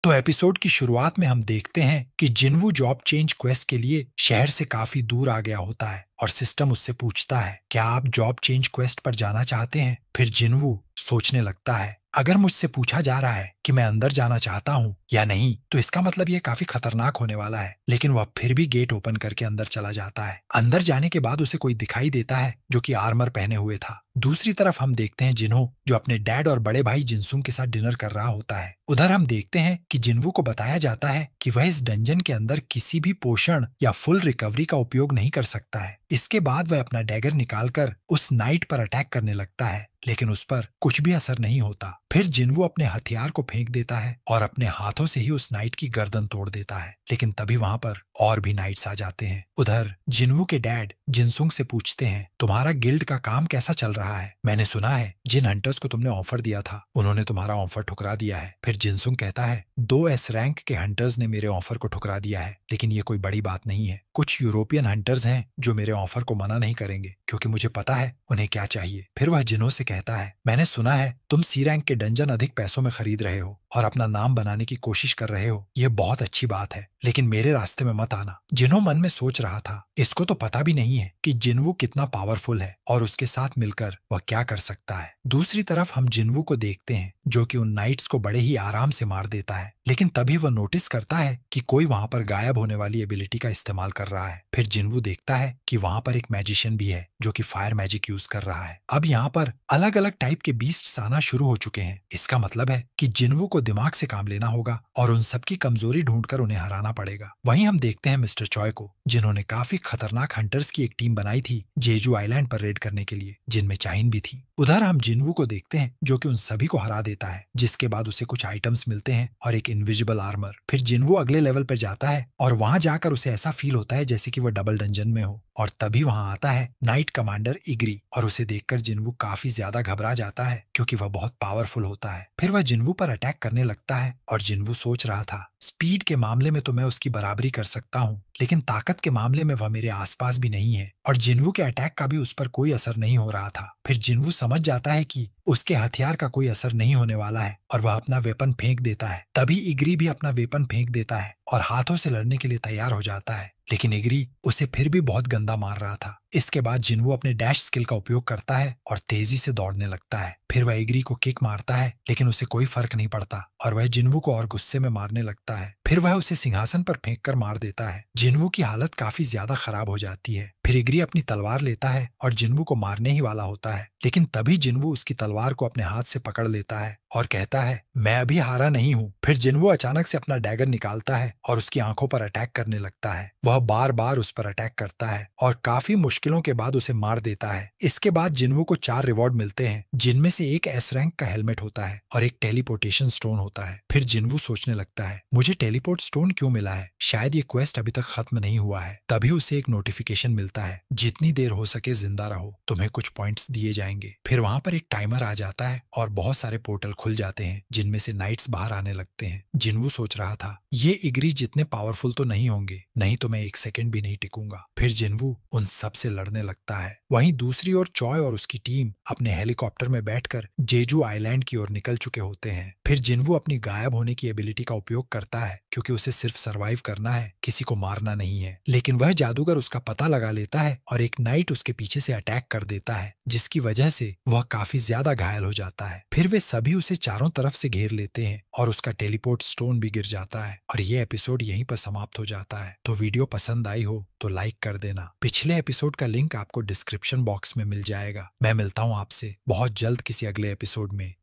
तो एपिसोड की शुरुआत में हम देखते हैं कि जिन्वू जॉब चेंज क्वेस्ट के लिए शहर से काफी दूर आ गया होता है और सिस्टम उससे पूछता है, क्या आप जॉब चेंज क्वेस्ट पर जाना चाहते हैं? फिर जिन्वू सोचने लगता है, अगर मुझसे पूछा जा रहा है कि मैं अंदर जाना चाहता हूँ या नहीं, तो इसका मतलब ये काफी खतरनाक होने वाला है। लेकिन वह फिर भी गेट ओपन करके अंदर चला जाता है। अंदर जाने के बाद उसे कोई दिखाई देता है जो कि आर्मर पहने हुए था। दूसरी तरफ हम देखते हैं जिन्हो, जो अपने डैड और बड़े भाई जिनसुंग के साथ डिनर कर रहा होता है। उधर हम देखते हैं कि जिन्वू को बताया जाता है कि वह इस डंजन के अंदर किसी भी पोषण या फुल रिकवरी का उपयोग नहीं कर सकता है। इसके बाद वह अपना डैगर निकालकर उस नाइट पर अटैक करने लगता है, लेकिन उस पर कुछ भी असर नहीं होता। फिर जिन्वू अपने हथियार को फेंक देता है और अपने हाथों से ही उस नाइट की गर्दन तोड़ देता है। लेकिन तभी वहां पर और भी नाइट्स आ जाते हैं। उधर जिन्वू के डैड जिनसुंग से पूछते हैं, तुम्हारा गिल्ड का काम कैसा चल रहा है? मैंने सुना है जिन हंटर्स को तुमने ऑफर दिया था उन्होंने तुम्हारा ऑफर ठुकरा दिया है। फिर जिनसुंग कहता है, 2 S रैंक के हंटर्स ने मेरे ऑफर को ठुकरा दिया है, लेकिन ये कोई बड़ी बात नहीं है। कुछ यूरोपियन हंटर्स हैं जो मेरे ऑफर को मना नहीं करेंगे, क्योंकि मुझे पता है उन्हें क्या चाहिए। फिर वह जिन्हो से कहता है, मैंने सुना है तुम C रैंक के डंजन अधिक पैसों में खरीद रहे हो और अपना नाम बनाने की कोशिश कर रहे हो। ये बहुत अच्छी बात है, लेकिन मेरे रास्ते में मत आना। जिन्हो मन में सोच रहा था, इसको तो पता भी नहीं है कि जिन्वू कितना पावरफुल है और उसके साथ मिलकर वह क्या कर सकता है। दूसरी तरफ हम जिन्वू को देखते हैं जो कि उन नाइट्स को बड़े ही आराम से मार देता है, लेकिन तभी वह नोटिस करता है कि कोई वहां पर गायब होने वाली एबिलिटी का इस्तेमाल कर रहा है। फिर जिन्वू देखता है कि वहां पर एक मैजिशियन भी है जो कि फायर मैजिक यूज कर रहा है। अब यहाँ पर अलग अलग टाइप के बीस्ट्स आना शुरू हो चुके हैं। इसका मतलब है कि जिन्वू को दिमाग से काम लेना होगा और उन सबकी कमजोरी ढूंढकर उन्हें हराना पड़ेगा। वहीं हम देखते हैं मिस्टर चॉय को, जिन्होंने काफी खतरनाक हंटर्स की एक टीम बनाई थी जेजू आइलैंड पर रेड करने के लिए, जिनमें चाइन भी थी। उधर हम जिन्वू को देखते हैं जो कि उन सभी को हरा देता है, जिसके बाद उसे कुछ आइटम्स मिलते हैं और एक इनविजिबल आर्मर। फिर जिन्वू अगले लेवल पर जाता है और वहां जाकर उसे ऐसा फील होता है जैसे कि वह डबल डंजन में हो। और तभी वहां आता है नाइट कमांडर इग्री, और उसे देखकर जिन्वू काफी ज्यादा घबरा जाता है क्योंकि वह बहुत पावरफुल होता है। फिर वह जिन्वू पर अटैक करने लगता है और जिन्वू सोच रहा था, स्पीड के मामले में तो मैं उसकी बराबरी कर सकता हूँ, लेकिन ताकत के मामले में वह मेरे आसपास भी नहीं है। और जिन्वू के अटैक का भी उस पर कोई असर नहीं हो रहा था। फिर जिन्वू समझ जाता है कि उसके हथियार का कोई असर नहीं होने वाला है और वह अपना वेपन फेंक देता है। तभी इग्री भी अपना वेपन फेंक देता है और हाथों से लड़ने के लिए तैयार हो जाता है, लेकिन इग्री उसे फिर भी बहुत गंदा मार रहा था। इसके बाद जिन्वू अपने डैश स्किल का उपयोग करता है और तेजी से दौड़ने लगता है। फिर वह इग्री को किक मारता है, लेकिन उसे कोई फर्क नहीं पड़ता और वह जिन्वू को और गुस्से में मारने लगता है। फिर वह उसे सिंहासन पर फेंक कर मार देता है। जिन्वू की हालत काफी ज्यादा खराब हो जाती है। फिर इग्री अपनी तलवार लेता है और जिन्वू को मारने ही वाला होता है, लेकिन तभी जिन्वू उसकी तलवार को अपने हाथ से पकड़ लेता है और कहता है, मैं अभी हारा नहीं हूँ। फिर जिन्वू अचानक से अपना डैगर निकालता है और उसकी आंखों पर अटैक करने लगता है। वह बार बार उस पर अटैक करता है और काफी मुश्किलों के बाद उसे मार देता है। इसके बाद जिन्वू को 4 रिवॉर्ड मिलते हैं, जिनमें से एक S रैंक का हेलमेट होता है और एक टेलीपोर्टेशन स्टोन होता है। फिर जिन्वू सोचने लगता है, मुझे टेलीपोर्ट स्टोन क्यों मिला है? शायद ये क्वेस्ट अभी तक खत्म नहीं हुआ है। तभी उसे एक नोटिफिकेशन मिलता है, जितनी देर हो सके जिंदा रहो, तुम्हें कुछ पॉइंट्स दिए जाएंगे। फिर वहां पर एक टाइमर आ जाता है और बहुत सारे पोर्टल खुल जाते हैं, जिनमें से नाइट्स बाहर आने लगते हैं। जिन्वू सोच रहा था, ये इग्री जितने पावरफुल तो नहीं होंगे, नहीं तो मैं 1 सेकंड भी नहीं टिकूंगा। फिर जिन्वू उन सब से लड़ने लगता है। वहीं दूसरी ओर चॉय और उसकी टीम अपने हेलीकॉप्टर में बैठकर जेजू आइलैंड की ओर निकल चुके होते हैं। फिर जिन्वू अपनी गायब होने की एबिलिटी का उपयोग करता है, क्योंकि उसे सिर्फ सरवाइव करना है, किसी को मारना नहीं है। लेकिन वह जादूगर उसका पता लगा लेता है और एक नाइट उसके पीछे से अटैक कर देता है, जिसकी वजह से वह काफी ज्यादा घायल हो जाता है। फिर वे सभी उसे चारों तरफ से घेर लेते हैं और उसका टेलीपोर्ट स्टोन भी गिर जाता है और ये एपिसोड यहीं पर समाप्त हो जाता है। तो वीडियो पसंद आई हो तो लाइक कर देना। पिछले एपिसोड का लिंक आपको डिस्क्रिप्शन बॉक्स में मिल जाएगा। मैं मिलता हूँ आपसे बहुत जल्द किसी अगले एपिसोड में।